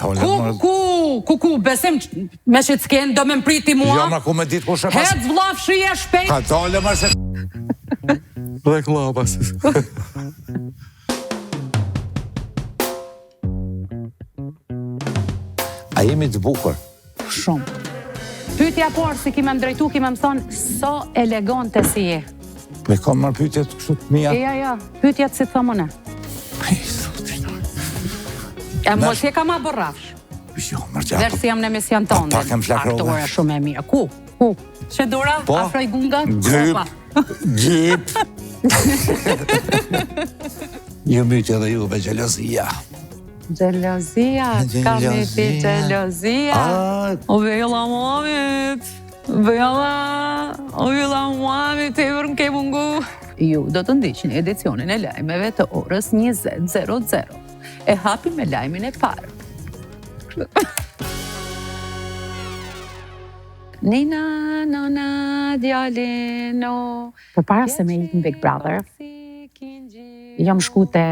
Ku, besim me që të s'ken, do me mpriti mua. Jo, ma ku me ditë ku shë pas... Hec vllaf shije shpejt. Ka tale mërë se... Reklama si. A jemi të bukur? Shumë. Pyetja parë si kime më drejtu, kime më thonë, so elegante si je. Me kam marrë pyetjet kështu të mija? Ja, pyetjet si të thomone. E mos je ka ma borrafsh. Jo, mërë që... Verë si jam në emision tonë. Pa kem flakrove. Aktore shumë e mirë. Ku? Që dura? Afroj gunga? Gjyp. Një mytje dhe ju me gjelozia. Gjelozia, ka me pi gjelozia. O vela muamit, e vërën ke mungu. Ju do të ndiqni edicionin e lajmeve të orës 20:00. E hapi me lajmin e parë. Nina, nona, djalino. Për para se me ikë në Big Brother, jam shku te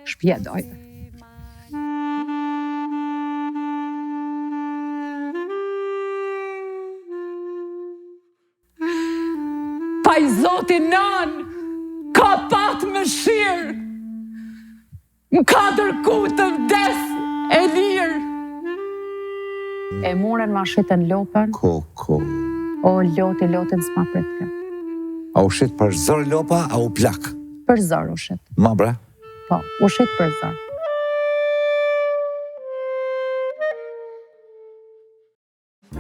shtëpia e dojtë. Pa i zoti nën, ka pat më shirë, më ka dërku të vdes e lirë. E muren ma shiten lopën. Ko. O, lotin s'ma pritke. A u shit për zër lopa, a u plak? Për zër u shit. Ma bre? Po, u shit për zër.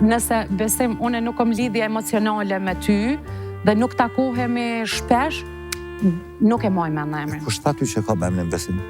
Nëse besim, une nuk kom lidhje emocionale me ty, dhe nuk takohemi shpesh, nuk e moj me në emrin. Kushta ty që ka me emrin besim?